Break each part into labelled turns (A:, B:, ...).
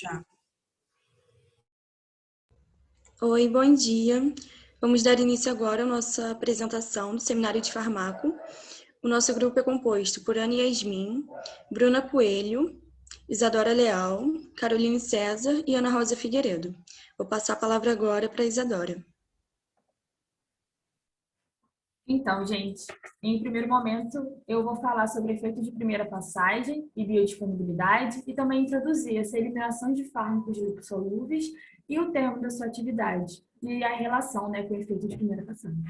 A: Já.
B: Oi, bom dia. Vamos dar início agora à nossa apresentação do Seminário de Farmaco. O nosso grupo é composto por Ana Yasmin, Bruna Coelho, Isadora Leal, Caroline César e Ana Rosa Figueiredo. Vou passar a palavra agora para a Isadora.
C: Então, gente, em primeiro momento, eu vou falar sobre efeito de primeira passagem e biodisponibilidade e também introduzir essa eliminação de fármacos lipossolúveis e o termo da sua atividade e a relação, com o efeito de primeira passagem.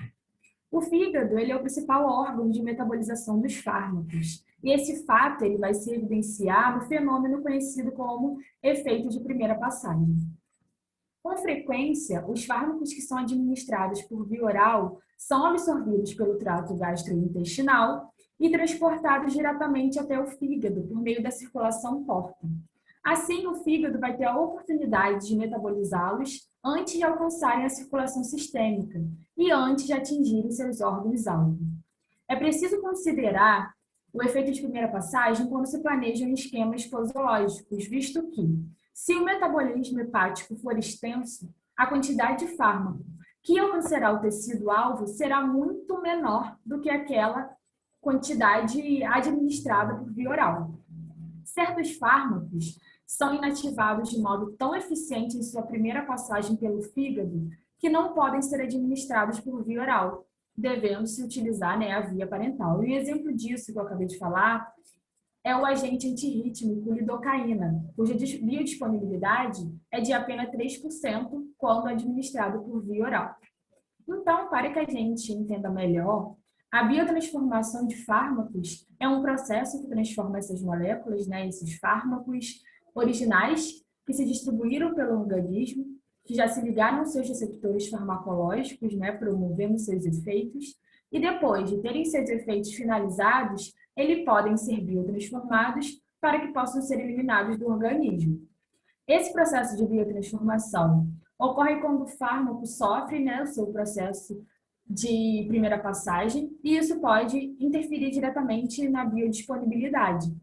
C: O fígado, ele é o principal órgão de metabolização dos fármacos. E esse fato, ele vai se evidenciar no fenômeno conhecido como efeito de primeira passagem. Com frequência, os fármacos que são administrados por via oral são absorvidos pelo trato gastrointestinal e transportados diretamente até o fígado por meio da circulação porta. Assim, o fígado vai ter a oportunidade de metabolizá-los antes de alcançarem a circulação sistêmica e antes de atingirem seus órgãos-alvo. É preciso considerar o efeito de primeira passagem quando se planejam esquemas posológicos, visto que, se o metabolismo hepático for extenso, a quantidade de fármaco que alcançará o tecido-alvo será muito menor do que aquela quantidade administrada por via oral. Certos fármacos são inativados de modo tão eficiente em sua primeira passagem pelo fígado que não podem ser administrados por via oral, devendo-se utilizar a via parental. E um exemplo disso que eu acabei de falar é o agente antirrítmico lidocaína, cuja biodisponibilidade é de apenas 3% quando administrado por via oral. Então, para que a gente entenda melhor, a biotransformação de fármacos é um processo que transforma essas moléculas, esses fármacos originais que se distribuíram pelo organismo, que já se ligaram aos seus receptores farmacológicos, promovendo seus efeitos, e depois de terem seus efeitos finalizados, eles podem ser biotransformados para que possam ser eliminados do organismo. Esse processo de biotransformação ocorre quando o fármaco sofre o seu processo de primeira passagem e isso pode interferir diretamente na biodisponibilidade.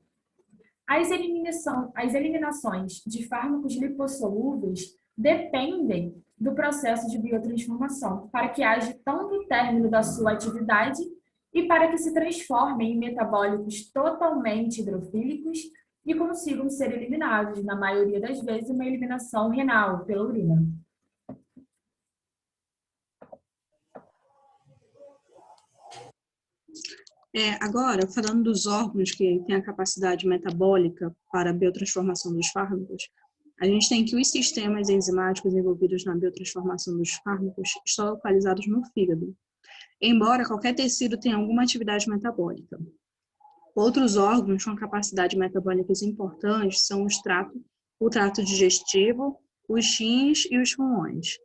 C: As eliminações de fármacos lipossolúveis dependem do processo de biotransformação para que haja tanto o término da sua atividade e para que se transformem em metabólicos totalmente hidrofílicos e consigam ser eliminados, na maioria das vezes, uma eliminação renal pela urina.
A: Agora, falando dos órgãos que têm a capacidade metabólica para a biotransformação dos fármacos, a gente tem que os sistemas enzimáticos envolvidos na biotransformação dos fármacos estão localizados no fígado, embora qualquer tecido tenha alguma atividade metabólica. Outros órgãos com capacidade metabólicas importantes são o trato digestivo, os rins e os pulmões.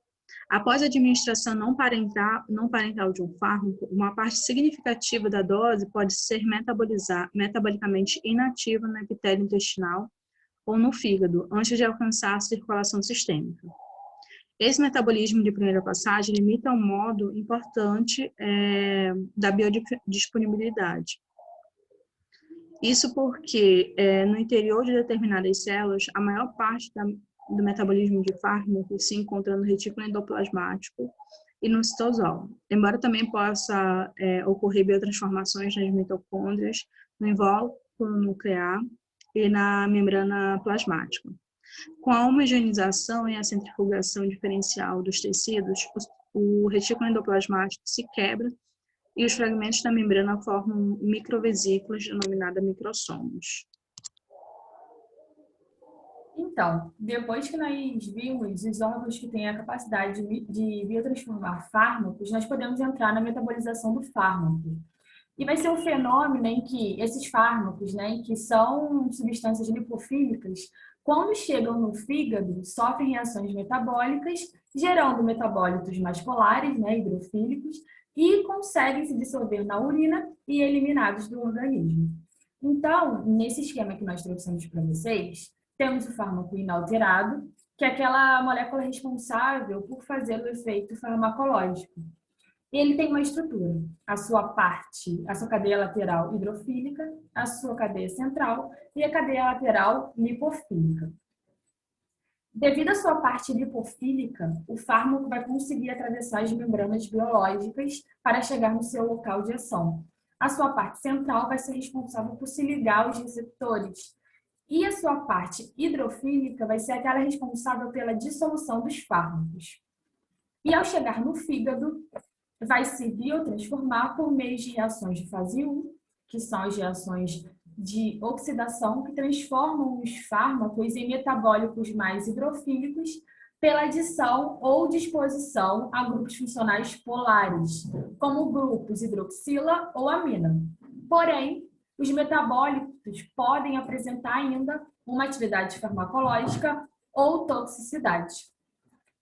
A: Após a administração não parental de um fármaco, uma parte significativa da dose pode ser metabolicamente inativa no epitélio intestinal ou no fígado, antes de alcançar a circulação sistêmica. Esse metabolismo de primeira passagem limita um modo importante da biodisponibilidade. Isso porque, no interior de determinadas células, a maior parte do metabolismo de fármacos se encontra no retículo endoplasmático e no citosol, embora também possa ocorrer biotransformações nas mitocôndrias, no invólucro nuclear e na membrana plasmática. Com a homogeneização e a centrifugação diferencial dos tecidos, o retículo endoplasmático se quebra e os fragmentos da membrana formam microvesículas denominadas microssomos.
C: Então, depois que nós vimos os órgãos que têm a capacidade de biotransformar fármacos, nós podemos entrar na metabolização do fármaco. E vai ser um fenômeno em que esses fármacos, que são substâncias lipofílicas, quando chegam no fígado, sofrem reações metabólicas, gerando metabólitos mais polares, hidrofílicos, e conseguem se dissolver na urina e eliminados do organismo. Então, nesse esquema que nós trouxemos para vocês, temos o fármaco inalterado, que é aquela molécula responsável por fazer o efeito farmacológico. Ele tem uma estrutura, a sua cadeia lateral hidrofílica, a sua cadeia central e a cadeia lateral lipofílica. Devido à sua parte lipofílica, o fármaco vai conseguir atravessar as membranas biológicas para chegar no seu local de ação. A sua parte central vai ser responsável por se ligar aos receptores. E a sua parte hidrofílica vai ser aquela responsável pela dissolução dos fármacos. E ao chegar no fígado, vai se biotransformar por meio de reações de fase 1, que são as reações de oxidação, que transformam os fármacos em metabólicos mais hidrofílicos pela adição ou disposição a grupos funcionais polares, como grupos hidroxila ou amina. Porém, os metabólitos podem apresentar ainda uma atividade farmacológica ou toxicidade.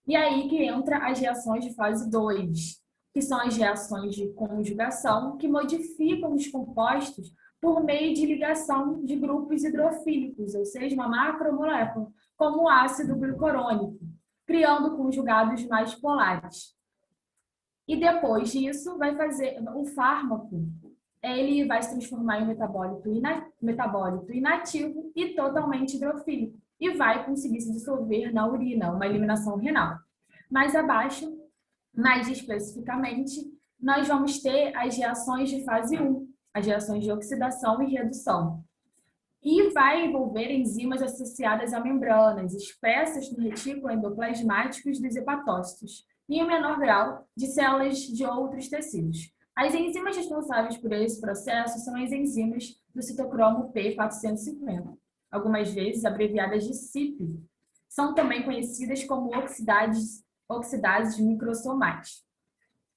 C: E aí que entra as reações de fase 2, que são as reações de conjugação, que modificam os compostos por meio de ligação de grupos hidrofílicos, ou seja, uma macromolécula, como o ácido glicurônico, criando conjugados mais polares. E depois disso, vai fazer o fármaco, ele vai se transformar em metabólito inativo e totalmente hidrofílico, e vai conseguir se dissolver na urina, uma eliminação renal. Mais abaixo, mais especificamente, nós vamos ter as reações de fase 1, as reações de oxidação e redução. E vai envolver enzimas associadas a membranas, espessas no retículo endoplasmáticos dos hepatócitos, e em menor grau de células de outros tecidos. As enzimas responsáveis por esse processo são as enzimas do citocromo P450, algumas vezes abreviadas de CYP. São também conhecidas como oxidases microsomais.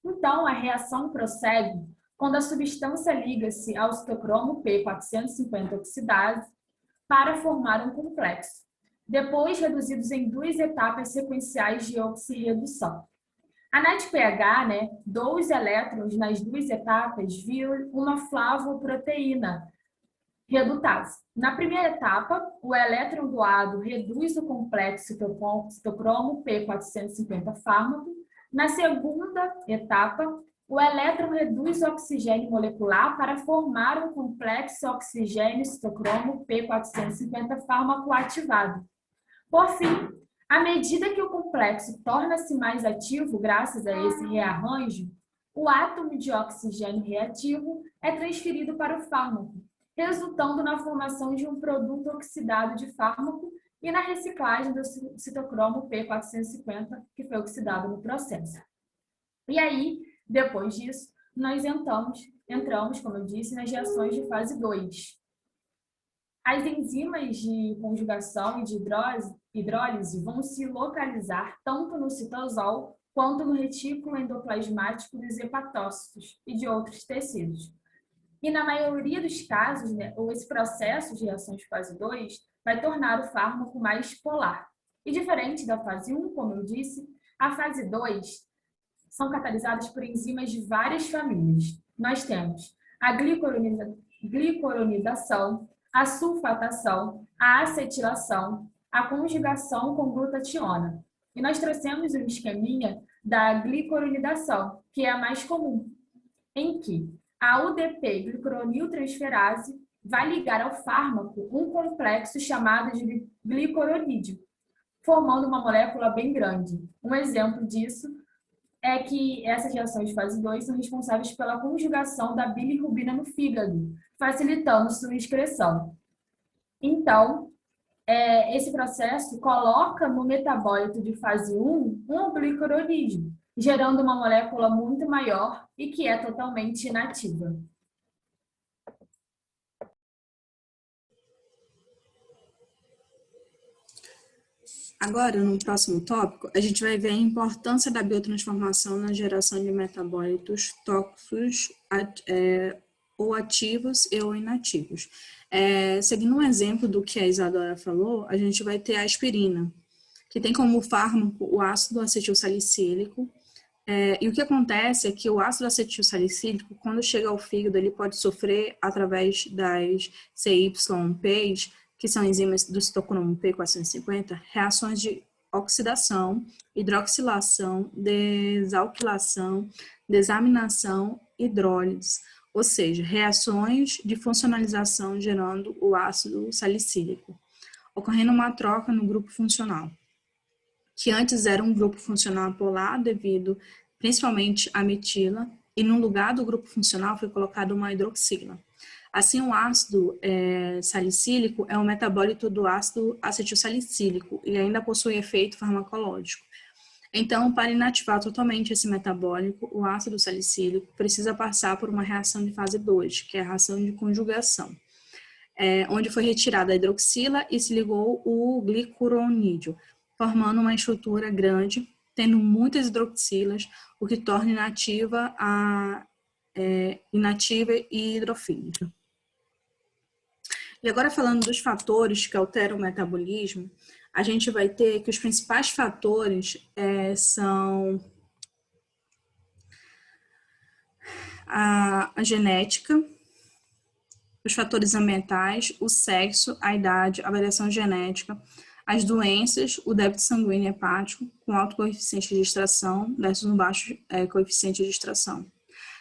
C: Então, a reação prossegue quando a substância liga-se ao citocromo P450 oxidase para formar um complexo, depois reduzidos em 2 etapas sequenciais de oxirredução. A NADPH, 2 elétrons nas 2 etapas, viram uma flavoproteína redutase. Na primeira etapa, o elétron doado reduz o complexo citocromo P450 fármaco. Na segunda etapa, o elétron reduz o oxigênio molecular para formar um complexo oxigênio-citocromo P450 fármaco ativado. Por fim, à medida que o complexo torna-se mais ativo graças a esse rearranjo, o átomo de oxigênio reativo é transferido para o fármaco, resultando na formação de um produto oxidado de fármaco e na reciclagem do citocromo P450, que foi oxidado no processo. E aí, depois disso, nós entramos, como eu disse, nas reações de fase 2. As enzimas de conjugação e de hidrólise vão se localizar tanto no citosol quanto no retículo endoplasmático dos hepatócitos e de outros tecidos. E na maioria dos casos, esse processo de reação de fase 2 vai tornar o fármaco mais polar. E diferente da fase 1, como eu disse, a fase 2 são catalisadas por enzimas de várias famílias. Nós temos a glicoronidação, a sulfatação, a acetilação, a conjugação com glutationa. E nós trouxemos um esqueminha da glicoronidação, que é a mais comum, em que a UDP glicuroniltransferase vai ligar ao fármaco um complexo chamado de glicoronídeo, formando uma molécula bem grande. Um exemplo disso é que essas reações de fase 2 são responsáveis pela conjugação da bilirrubina no fígado, facilitando sua excreção. Então, esse processo coloca no metabólito de fase 1 um glicoronídeo, gerando uma molécula muito maior e que é totalmente inativa.
A: Agora, no próximo tópico, a gente vai ver a importância da biotransformação na geração de metabólitos tóxicos ou ativos ou inativos. Seguindo um exemplo do que a Isadora falou, a gente vai ter a aspirina, que tem como fármaco o ácido acetilsalicílico. E o que acontece é que o ácido acetilsalicílico, quando chega ao fígado, ele pode sofrer através das CYPs, que são enzimas do citocromo P450, reações de oxidação, hidroxilação, desalquilação, desaminação, hidrólise, ou seja, reações de funcionalização gerando o ácido salicílico, ocorrendo uma troca no grupo funcional. que antes era um grupo funcional apolar devido principalmente à metila, e no lugar do grupo funcional foi colocado uma hidroxila. Assim, o ácido salicílico é um metabólito do ácido acetilsalicílico e ainda possui efeito farmacológico. Então, para inativar totalmente esse metabólico, o ácido salicílico precisa passar por uma reação de fase 2, que é a reação de conjugação, onde foi retirada a hidroxila e se ligou o glicuronídeo, formando uma estrutura grande, tendo muitas hidroxilas, o que torna inativa e hidrofílica. E agora falando dos fatores que alteram o metabolismo, a gente vai ter que os principais fatores são a genética, os fatores ambientais, o sexo, a idade, a variação genética, as doenças, o débito sanguíneo hepático com alto coeficiente de extração versus um baixo coeficiente de extração.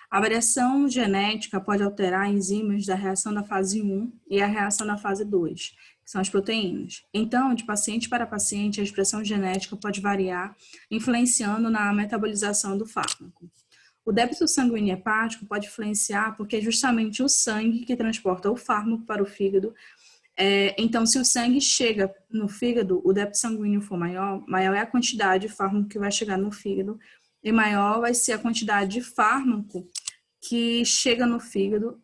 A: A variação genética pode alterar enzimas da reação da fase 1 e a reação da fase 2, que são as proteínas. Então, de paciente para paciente, a expressão genética pode variar, influenciando na metabolização do fármaco. O débito sanguíneo hepático pode influenciar porque é justamente o sangue que transporta o fármaco para o fígado. Então, se o sangue chega no fígado, o débito sanguíneo for maior, maior é a quantidade de fármaco que vai chegar no fígado e maior vai ser a quantidade de fármaco que chega no fígado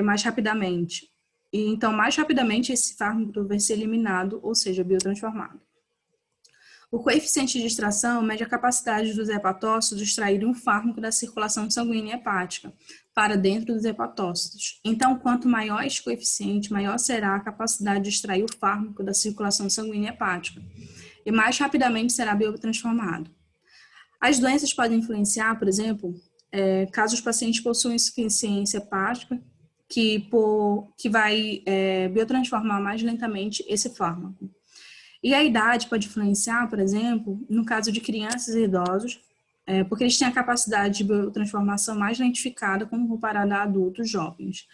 A: mais rapidamente. E, então, mais rapidamente esse fármaco vai ser eliminado, ou seja, biotransformado. O coeficiente de extração mede a capacidade dos hepatócitos de extraírem um fármaco da circulação sanguínea hepática para dentro dos hepatócitos. Então, quanto maior esse coeficiente, maior será a capacidade de extrair o fármaco da circulação sanguínea hepática e mais rapidamente será biotransformado. As doenças podem influenciar, por exemplo, caso os pacientes possuam insuficiência hepática, que vai biotransformar mais lentamente esse fármaco. E a idade pode influenciar, por exemplo, no caso de crianças e idosos, porque eles têm a capacidade de biotransformação mais lentificada quando comparada a adultos jovens.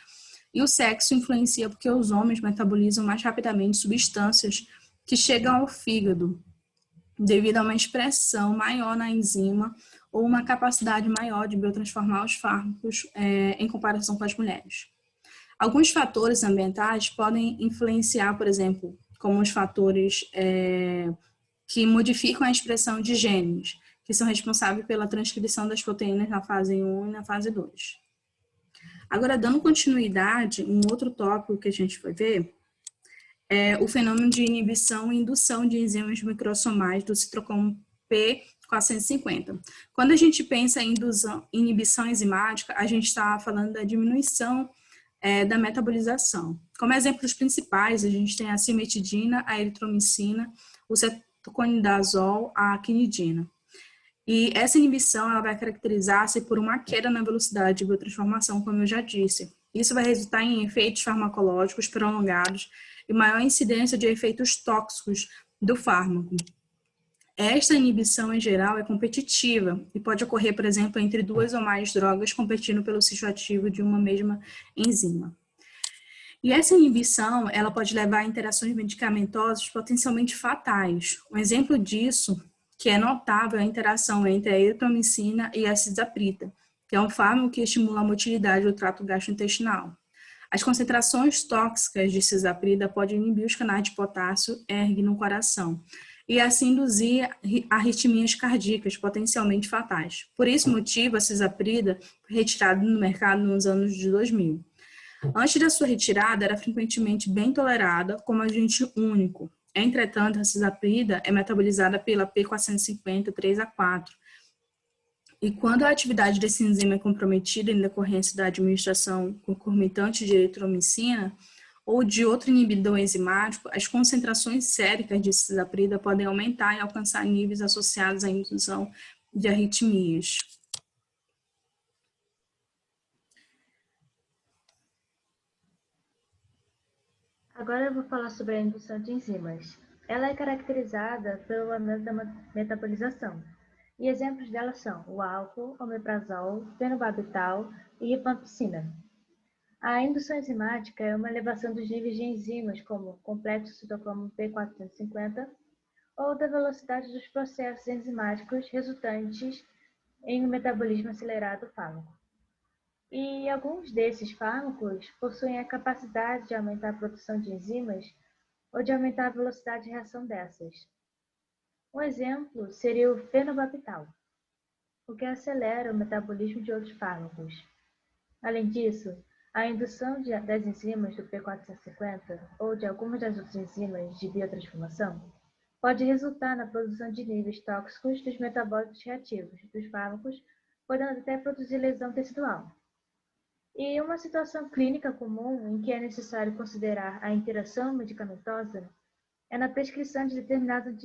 A: E o sexo influencia porque os homens metabolizam mais rapidamente substâncias que chegam ao fígado, devido a uma expressão maior na enzima ou uma capacidade maior de biotransformar os fármacos em comparação com as mulheres. Alguns fatores ambientais podem influenciar, por exemplo, como os fatores que modificam a expressão de genes, que são responsáveis pela transcrição das proteínas na fase 1 e na fase 2. Agora, dando continuidade, um outro tópico que a gente vai ver é o fenômeno de inibição e indução de enzimas microsomais do citocromo P450. Quando a gente pensa em inibição enzimática, a gente está falando da diminuição da metabolização. Como exemplos principais, a gente tem a cimetidina, a eritromicina, o cetoconidazol, a quinidina. E essa inibição ela vai caracterizar-se por uma queda na velocidade de biotransformação, como eu já disse. Isso vai resultar em efeitos farmacológicos prolongados e maior incidência de efeitos tóxicos do fármaco. Esta inibição, em geral, é competitiva e pode ocorrer, por exemplo, entre duas ou mais drogas competindo pelo sítio ativo de uma mesma enzima. E essa inibição, ela pode levar a interações medicamentosas potencialmente fatais. Um exemplo disso, que é notável, é a interação entre a eritromicina e a cisaprida, que é um fármaco que estimula a motilidade do trato gastrointestinal. As concentrações tóxicas de cisaprida podem inibir os canais de potássio ERG no coração, e assim induzir arritmias cardíacas potencialmente fatais. Por esse motivo, a cisaprida foi retirada do mercado nos anos de 2000. Antes da sua retirada, era frequentemente bem tolerada como agente único. Entretanto, a cisaprida é metabolizada pela P450 3A4. E quando a atividade desse enzima é comprometida em decorrência da administração concomitante de eritromicina, ou de outro inibidor enzimático, as concentrações séricas de cisaprida podem aumentar e alcançar níveis associados à indução de arritmias.
D: Agora eu vou falar sobre a indução de enzimas. Ela é caracterizada pelo aumento da metabolização. E exemplos dela são o álcool, omeprazol, fenobarbital e rifampicina. A indução enzimática é uma elevação dos níveis de enzimas como complexo citocromo P450 ou da velocidade dos processos enzimáticos resultantes em um metabolismo acelerado do fármaco. E alguns desses fármacos possuem a capacidade de aumentar a produção de enzimas ou de aumentar a velocidade de reação dessas. Um exemplo seria o fenobarbital, o que acelera o metabolismo de outros fármacos. Além disso, a indução das enzimas do P450 ou de algumas das outras enzimas de biotransformação pode resultar na produção de níveis tóxicos dos metabólitos reativos dos fármacos, podendo até produzir lesão tecidual. E uma situação clínica comum em que é necessário considerar a interação medicamentosa é na prescrição de determinados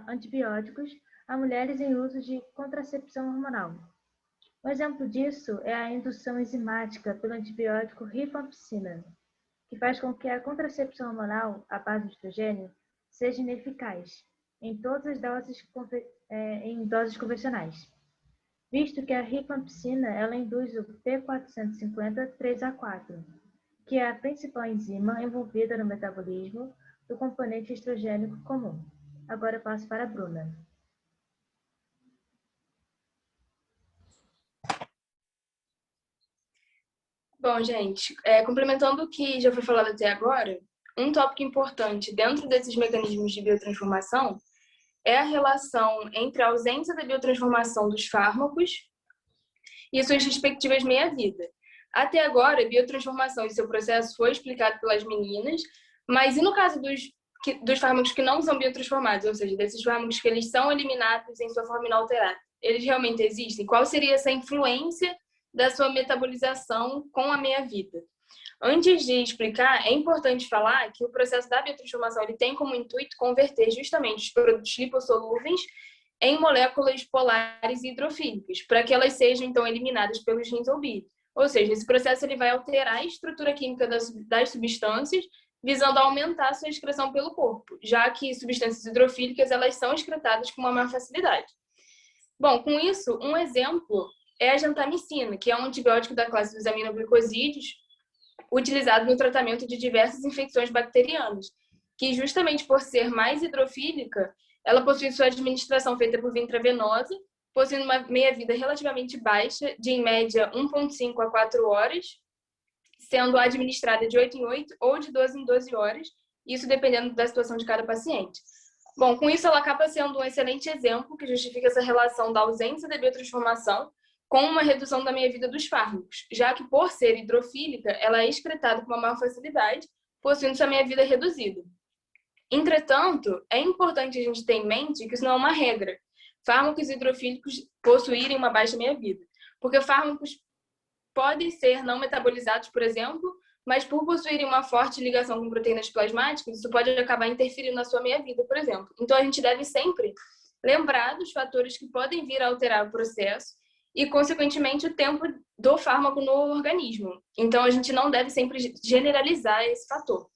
D: antibióticos a mulheres em uso de contracepção hormonal. Um exemplo disso é a indução enzimática pelo antibiótico rifampicina, que faz com que a contracepção hormonal à base de estrogênio seja ineficaz em todas as doses, em doses convencionais, visto que a rifampicina ela induz o P450-3A4, que é a principal enzima envolvida no metabolismo do componente estrogênico comum. Agora eu passo para a Bruna.
B: Bom, gente, complementando o que já foi falado até agora, um tópico importante dentro desses mecanismos de biotransformação é a relação entre a ausência da biotransformação dos fármacos e suas respectivas meia-vida. Até agora, a biotransformação e seu processo foi explicado pelas meninas, mas e no caso dos fármacos que não são biotransformados, ou seja, desses fármacos que eles são eliminados em sua forma inalterada, eles realmente existem? Qual seria essa influência da sua metabolização com a meia-vida? Antes de explicar, é importante falar que o processo da biotransformação ele tem como intuito converter justamente os produtos lipossolúveis em moléculas polares e hidrofílicas, para que elas sejam, então, eliminadas pelos rins ou bile. Ou seja, esse processo ele vai alterar a estrutura química das substâncias, visando aumentar a sua excreção pelo corpo, já que substâncias hidrofílicas elas são excretadas com uma maior facilidade. Bom, com isso, um exemplo é a gentamicina, que é um antibiótico da classe dos aminoglicosídeos, utilizado no tratamento de diversas infecções bacterianas, que justamente por ser mais hidrofílica, ela possui sua administração feita por via intravenosa, possuindo uma meia-vida relativamente baixa, de em média 1,5 a 4 horas, sendo administrada de 8 em 8 ou de 12 em 12 horas, isso dependendo da situação de cada paciente. Bom, com isso ela acaba sendo um excelente exemplo que justifica essa relação da ausência da biotransformação com uma redução da meia-vida dos fármacos, já que por ser hidrofílica, ela é excretada com uma maior facilidade, possuindo sua meia-vida reduzida. Entretanto, é importante a gente ter em mente que isso não é uma regra. Fármacos hidrofílicos possuírem uma baixa meia-vida, porque fármacos podem ser não metabolizados, por exemplo, mas por possuírem uma forte ligação com proteínas plasmáticas, isso pode acabar interferindo na sua meia-vida, por exemplo. Então, a gente deve sempre lembrar dos fatores que podem vir a alterar o processo e, consequentemente, o tempo do fármaco no organismo. Então, a gente não deve sempre generalizar esse fator.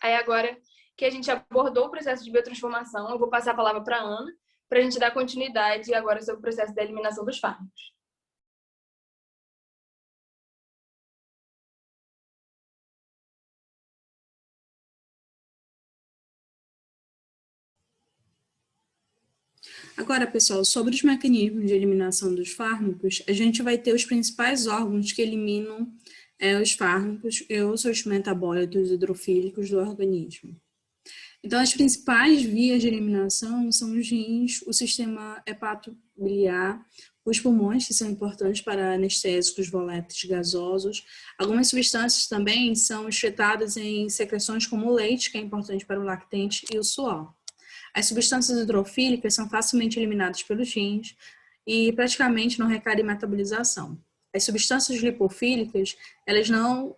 B: Aí, agora que a gente abordou o processo de biotransformação, eu vou passar a palavra para a Ana, para a gente dar continuidade agora sobre o processo da eliminação dos fármacos.
A: Agora, pessoal, sobre os mecanismos de eliminação dos fármacos, a gente vai ter os principais órgãos que eliminam os fármacos e os seus metabólitos hidrofílicos do organismo. Então, as principais vias de eliminação são os rins, o sistema hepatobiliar, os pulmões, que são importantes para anestésicos voláteis gasosos. Algumas substâncias também são excretadas em secreções como o leite, que é importante para o lactente, e o suor. As substâncias hidrofílicas são facilmente eliminadas pelos rins e praticamente não requerem metabolização. As substâncias lipofílicas, elas não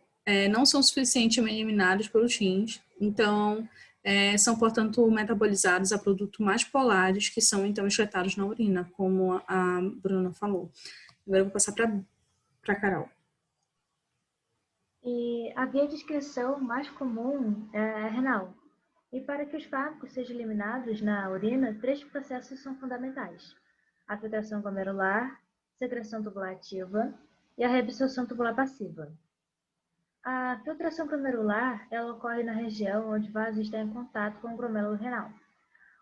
A: são suficientemente eliminadas pelos rins, então são, portanto, metabolizados a produtos mais polares, que são, então, excretados na urina, como a Bruna falou. Agora eu vou passar para a Carol.
D: E a via de excreção mais comum é a renal. E para que os fármacos sejam eliminados na urina, 3 processos são fundamentais: a filtração glomerular, secreção tubular ativa e a reabsorção tubular passiva. A filtração glomerular ela ocorre na região onde o vaso está em contato com o glomérulo renal.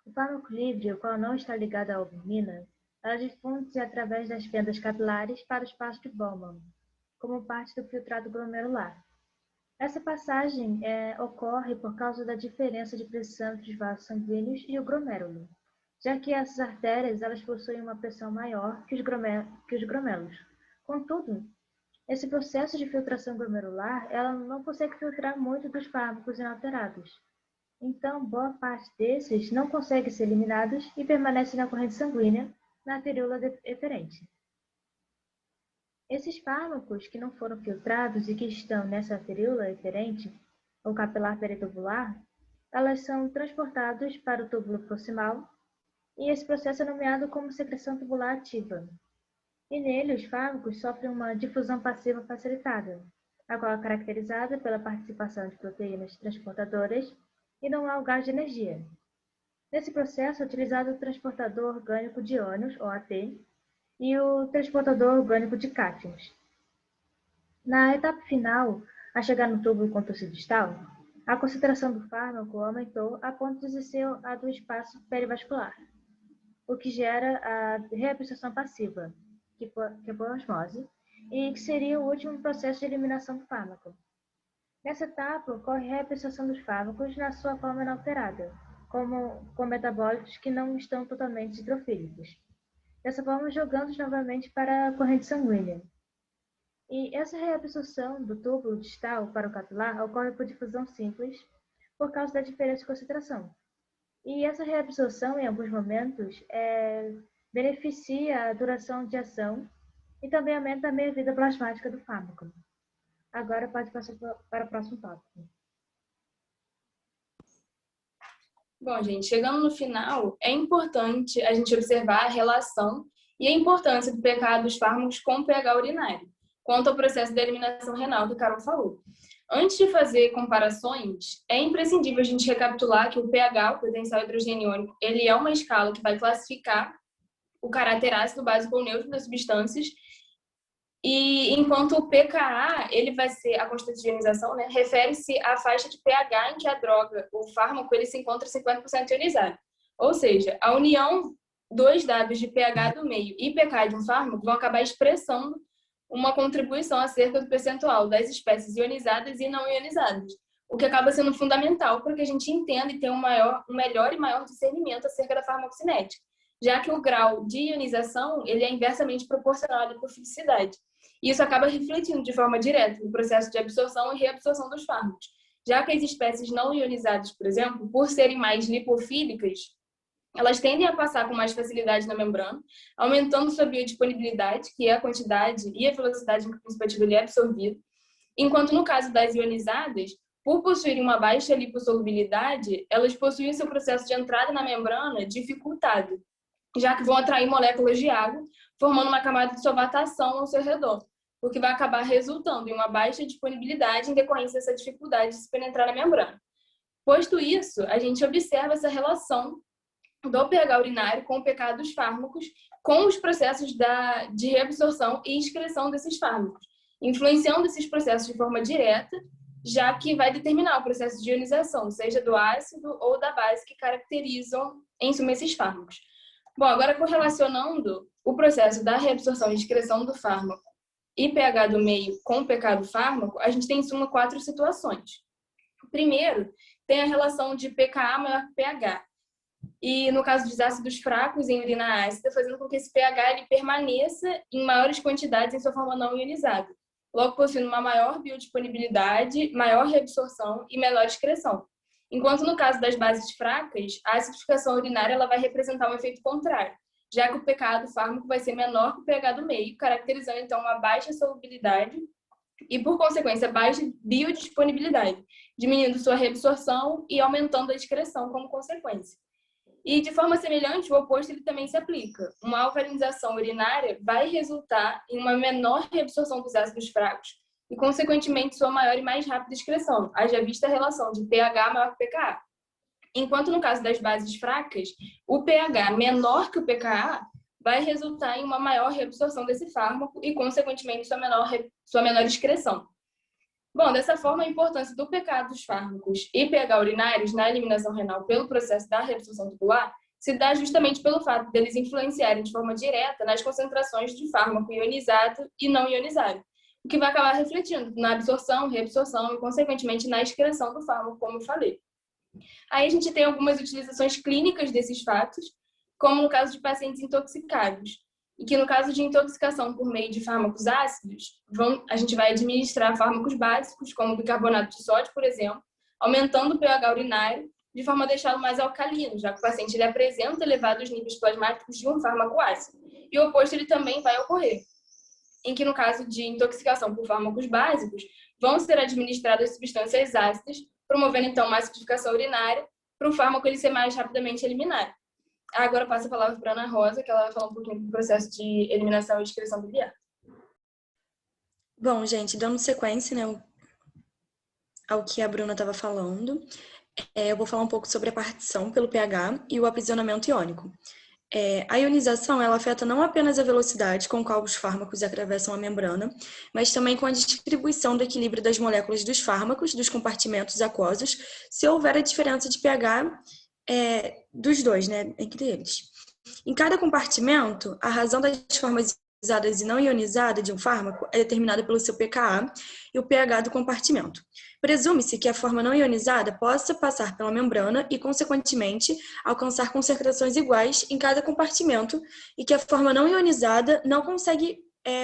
D: O fármaco livre, o qual não está ligado à albumina, ela difunde-se através das fendas capilares para o espaço de Bowman, como parte do filtrado glomerular. Essa passagem ocorre por causa da diferença de pressão entre os vasos sanguíneos e o glomérulo, já que essas artérias elas possuem uma pressão maior que os glomérulos. Contudo, esse processo de filtração glomerular ela não consegue filtrar muito dos fármacos inalterados. Então, boa parte desses não consegue ser eliminados e permanecem na corrente sanguínea, na arteríola eferente. Esses fármacos que não foram filtrados e que estão nessa arteríola eferente, ou capilar peritubular, elas são transportados para o túbulo proximal e esse processo é nomeado como secreção tubular ativa. E nele, os fármacos sofrem uma difusão passiva facilitada, a qual é caracterizada pela participação de proteínas transportadoras e não há o gás de energia. Nesse processo é utilizado o transportador orgânico de ânions, ou AT, e o transportador orgânico de cátions. Na etapa final, a chegar no túbulo contorcidistal, a concentração do fármaco aumentou a ponto de ser a do espaço perivascular, o que gera a reabsorção passiva, que é por osmose, e que seria o último processo de eliminação do fármaco. Nessa etapa, ocorre a reabsorção dos fármacos na sua forma inalterada, com metabólitos que não estão totalmente hidrofílicos. Dessa forma, jogando-os novamente para a corrente sanguínea. E essa reabsorção do túbulo distal para o capilar ocorre por difusão simples, por causa da diferença de concentração. E essa reabsorção, em alguns momentos, beneficia a duração de ação e também aumenta a meia-vida plasmática do fármaco. Agora pode passar para o próximo tópico.
B: Bom, gente, chegando no final, é importante a gente observar a relação e a importância do pH dos fármacos com o pH urinário, quanto ao processo de eliminação renal que a Carol falou. Antes de fazer comparações, é imprescindível a gente recapitular que o pH, o potencial hidrogênio, ele é uma escala que vai classificar o caráter ácido, básico ou neutro das substâncias, e enquanto o pKa, ele vai ser a constante de ionização, né? Refere-se à faixa de pH em que a droga, o fármaco, ele se encontra 50% ionizado. Ou seja, a união dos dados de pH do meio e pK de um fármaco vão acabar expressando uma contribuição acerca do percentual das espécies ionizadas e não ionizadas, o que acaba sendo fundamental para que a gente entenda e tenha um melhor e maior discernimento acerca da farmacocinética, já que o grau de ionização ele é inversamente proporcional à lipofilicidade. E isso acaba refletindo de forma direta no processo de absorção e reabsorção dos fármacos, já que as espécies não ionizadas, por exemplo, por serem mais lipofílicas, elas tendem a passar com mais facilidade na membrana, aumentando sua biodisponibilidade, que é a quantidade e a velocidade em que o princípio ativo é absorvido, enquanto no caso das ionizadas, por possuírem uma baixa lipossolubilidade, elas possuem seu processo de entrada na membrana dificultado, já que vão atrair moléculas de água, formando uma camada de solvatação ao seu redor, o que vai acabar resultando em uma baixa disponibilidade em decorrência dessa dificuldade de se penetrar na membrana. Posto isso, a gente observa essa relação do pH urinário com o pH dos fármacos, com os processos de reabsorção e excreção desses fármacos, influenciando esses processos de forma direta, já que vai determinar o processo de ionização, seja do ácido ou da base que caracterizam, em suma, esses fármacos. Bom, agora correlacionando o processo da reabsorção e excreção do fármaco e pH do meio com o pH do fármaco, a gente tem, em suma, 4 situações. Primeiro, tem a relação de pKa maior que pH. E no caso dos ácidos fracos em urina ácida, fazendo com que esse pH ele permaneça em maiores quantidades em sua forma não ionizada, logo possuindo uma maior biodisponibilidade, maior reabsorção e menor excreção. Enquanto no caso das bases fracas, a acidificação urinária ela vai representar um efeito contrário, já que o pH do fármaco vai ser menor que o pH do meio, caracterizando então uma baixa solubilidade e, por consequência, baixa biodisponibilidade, diminuindo sua reabsorção e aumentando a excreção como consequência. E, de forma semelhante, o oposto ele também se aplica. Uma alcalinização urinária vai resultar em uma menor reabsorção dos ácidos fracos e, consequentemente, sua maior e mais rápida excreção, haja vista a relação de pH maior que pKa. Enquanto, no caso das bases fracas, o pH menor que o pKa vai resultar em uma maior reabsorção desse fármaco e, consequentemente, sua menor excreção.
E: Bom, dessa forma, a importância do pK dos fármacos e pH urinários na eliminação renal pelo processo da reabsorção tubular se dá justamente pelo fato deles influenciarem de forma direta nas concentrações de fármaco ionizado e não ionizado, o que vai acabar refletindo na absorção, reabsorção e, consequentemente, na excreção do fármaco, como eu falei. Aí a gente tem algumas utilizações clínicas desses fatos, como no caso de pacientes intoxicados, e que no caso de intoxicação por meio de fármacos ácidos, a gente vai administrar fármacos básicos, como bicarbonato de sódio, por exemplo, aumentando o pH urinário, de forma a deixá-lo mais alcalino, já que o paciente ele apresenta elevados níveis plasmáticos de um fármaco ácido. E o oposto ele também vai ocorrer, em que no caso de intoxicação por fármacos básicos, vão ser administradas substâncias ácidas, promovendo então uma acidificação urinária, para o fármaco ele ser mais rapidamente eliminado. Agora eu passo a palavra para a Ana Rosa, que ela vai falar um pouquinho do processo de eliminação e excreção biliar.
B: Bom, gente, dando sequência, né, ao que a Bruna estava falando, eu vou falar um pouco sobre a partição pelo pH e o aprisionamento iônico. A ionização ela afeta não apenas a velocidade com qual os fármacos atravessam a membrana, mas também com a distribuição do equilíbrio das moléculas dos fármacos, dos compartimentos aquosos, se houver a diferença de pH dos dois, né, entre eles. Em cada compartimento, a razão das formas ionizadas e não ionizadas de um fármaco é determinada pelo seu pKa e o pH do compartimento. Presume-se que a forma não ionizada possa passar pela membrana e, consequentemente, alcançar concentrações iguais em cada compartimento e que a forma não ionizada não consegue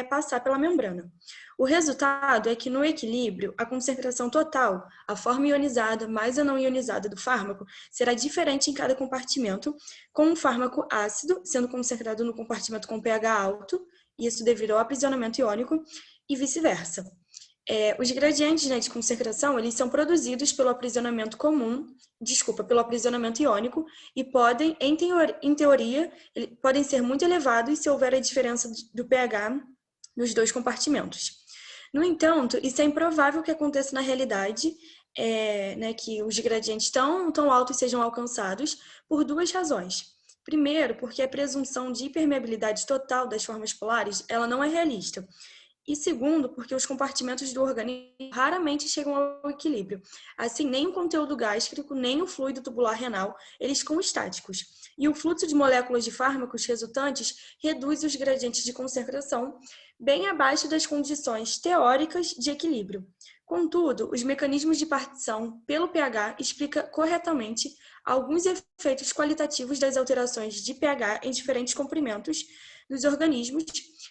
B: passar pela membrana. O resultado é que, no equilíbrio, a concentração total, a forma ionizada mais a não ionizada do fármaco, será diferente em cada compartimento, com um fármaco ácido sendo concentrado no compartimento com pH alto, isso devido ao aprisionamento iônico, e vice-versa. Os gradientes, né, de concentração, eles são produzidos pelo aprisionamento pelo aprisionamento iônico e podem, em teoria, podem ser muito elevados se houver a diferença do pH nos dois compartimentos. No entanto, isso é improvável que aconteça na realidade, né, que os gradientes tão altos sejam alcançados por duas razões. Primeiro, porque a presunção de hipermeabilidade total das formas polares ela não é realista. E segundo, porque os compartimentos do organismo raramente chegam ao equilíbrio. Assim, nem o conteúdo gástrico, nem o fluido tubular renal, eles ficam estáticos. E o fluxo de moléculas de fármacos resultantes reduz os gradientes de concentração bem abaixo das condições teóricas de equilíbrio. Contudo, os mecanismos de partição pelo pH explicam corretamente alguns efeitos qualitativos das alterações de pH em diferentes comprimentos dos organismos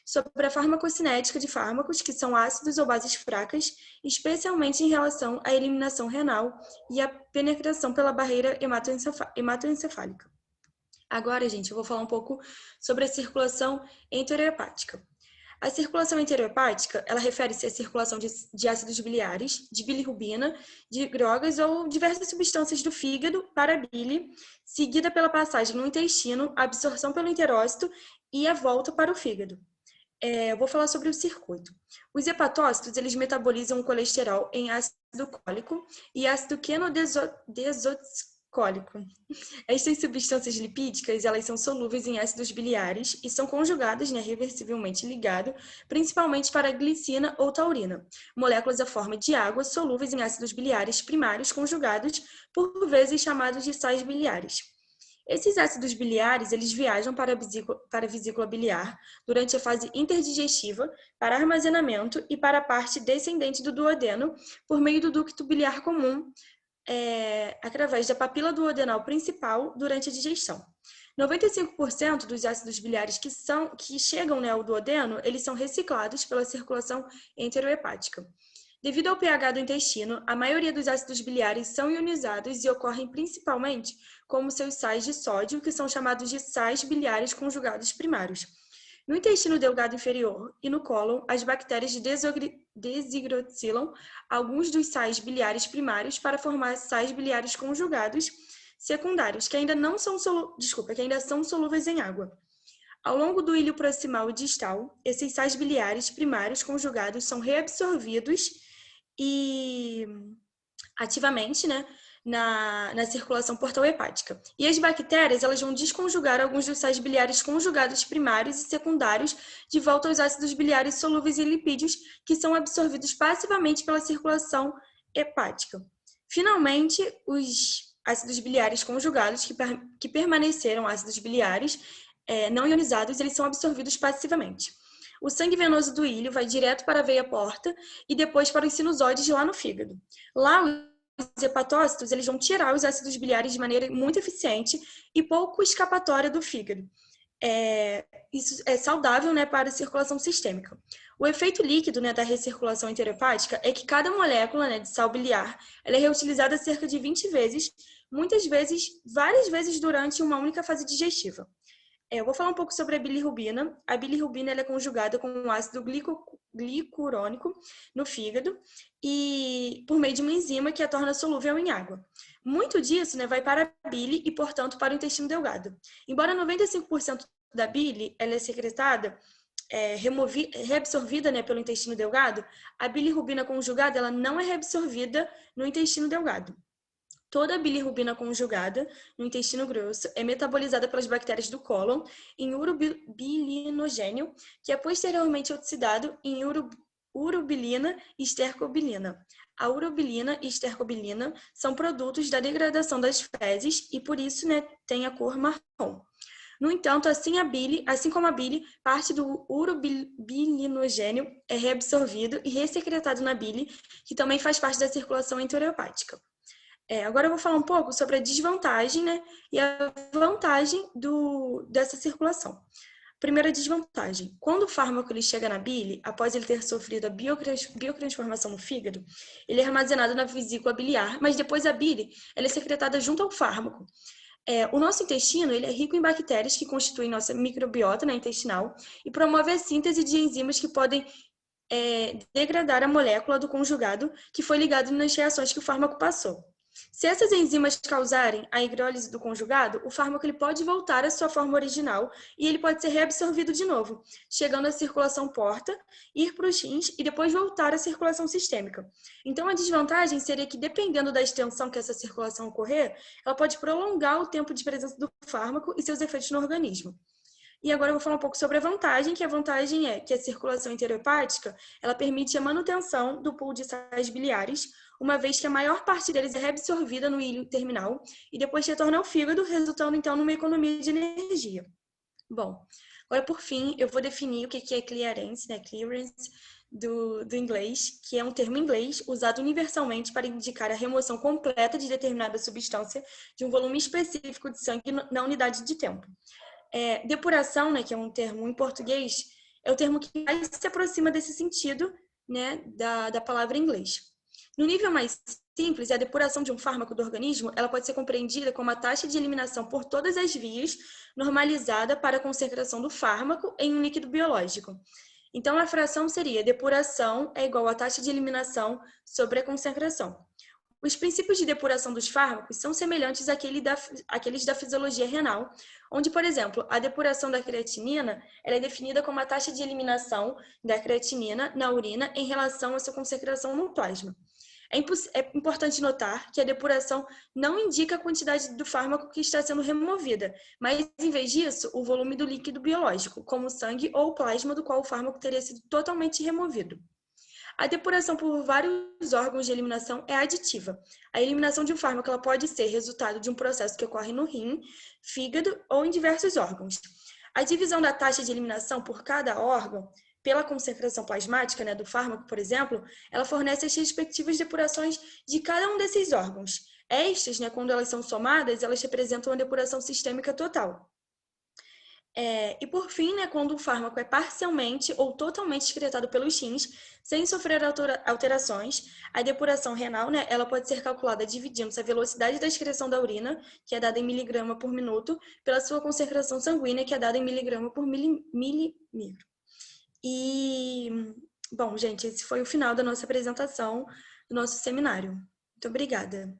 B: sobre a farmacocinética de fármacos que são ácidos ou bases fracas, especialmente em relação à eliminação renal e à penetração pela barreira hematoencefálica. Agora, gente, eu vou falar um pouco sobre a circulação enterohepática. A circulação enterohepática, ela refere-se à circulação de ácidos biliares, de bilirrubina, de drogas ou diversas substâncias do fígado para a bile, seguida pela passagem no intestino, absorção pelo enterócito e a volta para o fígado. Eu vou falar sobre o circuito. Os hepatócitos, eles metabolizam o colesterol em ácido cólico e ácido quenodesoxicólico. Estas substâncias lipídicas, elas são solúveis em ácidos biliares e são conjugadas, né, reversivelmente ligado, principalmente para a glicina ou taurina, moléculas à forma de água solúveis em ácidos biliares primários conjugados, por vezes chamados de sais biliares. Esses ácidos biliares, eles viajam para a vesícula biliar durante a fase interdigestiva para armazenamento e para a parte descendente do duodeno por meio do ducto biliar comum, através da papila duodenal principal durante a digestão. 95% dos ácidos biliares que chegam, né, ao duodeno, eles são reciclados pela circulação enterohepática. Devido ao pH do intestino, a maioria dos ácidos biliares são ionizados e ocorrem principalmente como seus sais de sódio, que são chamados de sais biliares conjugados primários. No intestino delgado inferior e no cólon, as bactérias deshidroxilam alguns dos sais biliares primários para formar sais biliares conjugados secundários, que ainda são solúveis em água. Ao longo do íleo proximal e distal, esses sais biliares primários conjugados são reabsorvidos e ativamente, né, na circulação portal hepática. E as bactérias, elas vão desconjugar alguns dos sais biliares conjugados primários e secundários de volta aos ácidos biliares solúveis em lipídios, que são absorvidos passivamente pela circulação hepática. Finalmente, os ácidos biliares conjugados, que permaneceram ácidos biliares não ionizados, eles são absorvidos passivamente. O sangue venoso do íleo vai direto para a veia porta e depois para os sinusóides lá no fígado. Lá, os hepatócitos, eles vão tirar os ácidos biliares de maneira muito eficiente e pouco escapatória do fígado. Isso é saudável, né, para a circulação sistêmica. O efeito líquido, né, da recirculação enterohepática é que cada molécula, né, de sal biliar ela é reutilizada cerca de 20 vezes, muitas vezes, várias vezes durante uma única fase digestiva. Eu vou falar um pouco sobre a bilirrubina. A bilirrubina ela é conjugada com um ácido glicurônico no fígado e por meio de uma enzima que a torna solúvel em água. Muito disso, né, vai para a bile e, portanto, para o intestino delgado. Embora 95% da bile ela é secretada, reabsorvida, né, pelo intestino delgado, a bilirrubina conjugada ela não é reabsorvida no intestino delgado. Toda a bilirrubina conjugada no intestino grosso é metabolizada pelas bactérias do cólon em urobilinogênio, que é posteriormente oxidado em urobilina e estercobilina. A urobilina e estercobilina são produtos da degradação das fezes e, por isso, né, tem a cor marrom. No entanto, assim como a bile, parte do urobilinogênio é reabsorvido e ressecretado na bile, que também faz parte da circulação enterohepática. Agora eu vou falar um pouco sobre a desvantagem, né, e a vantagem dessa circulação. Primeira desvantagem. Quando o fármaco ele chega na bile, após ele ter sofrido a biotransformação no fígado, ele é armazenado na vesícula biliar, mas depois a bile ela é secretada junto ao fármaco. O nosso intestino ele é rico em bactérias que constituem nossa microbiota, né, intestinal e promove a síntese de enzimas que podem degradar a molécula do conjugado que foi ligado nas reações que o fármaco passou. Se essas enzimas causarem a hidrólise do conjugado, o fármaco ele pode voltar à sua forma original e ele pode ser reabsorvido de novo, chegando à circulação porta, ir para os rins e depois voltar à circulação sistêmica. Então, a desvantagem seria que, dependendo da extensão que essa circulação ocorrer, ela pode prolongar o tempo de presença do fármaco e seus efeitos no organismo. E agora eu vou falar um pouco sobre a vantagem, que a vantagem é que a circulação enterohepática ela permite a manutenção do pool de sais biliares, uma vez que a maior parte deles é reabsorvida no íleo terminal e depois retorna ao fígado, resultando então numa economia de energia. Bom, agora por fim eu vou definir o que é clearance, né? Clearance do inglês, que é um termo inglês usado universalmente para indicar a remoção completa de determinada substância de um volume específico de sangue na unidade de tempo. Depuração, né, que é um termo em português, é o termo que mais se aproxima desse sentido, né, da palavra em inglês. No nível mais simples, a depuração de um fármaco do organismo ela pode ser compreendida como a taxa de eliminação por todas as vias normalizada para a concentração do fármaco em um líquido biológico. Então, a fração seria: depuração é igual à taxa de eliminação sobre a concentração. Os princípios de depuração dos fármacos são semelhantes àqueles da fisiologia renal, onde, por exemplo, a depuração da creatinina ela é definida como a taxa de eliminação da creatinina na urina em relação à sua concentração no plasma. É importante notar que a depuração não indica a quantidade do fármaco que está sendo removida, mas, em vez disso, o volume do líquido biológico, como o sangue ou o plasma do qual o fármaco teria sido totalmente removido. A depuração por vários órgãos de eliminação é aditiva. A eliminação de um fármaco ela pode ser resultado de um processo que ocorre no rim, fígado ou em diversos órgãos. A divisão da taxa de eliminação por cada órgão, pela concentração plasmática, né, do fármaco, por exemplo, ela fornece as respectivas depurações de cada um desses órgãos. Estas, né, quando elas são somadas, elas representam a depuração sistêmica total. E por fim, né, quando o fármaco é parcialmente ou totalmente excretado pelos rins, sem sofrer alterações, a depuração renal, né, ela pode ser calculada dividindo a velocidade da excreção da urina, que é dada em miligrama por minuto, pela sua concentração sanguínea, que é dada em miligrama por mililitro. E, bom, gente, esse foi o final da nossa apresentação do nosso seminário. Muito obrigada.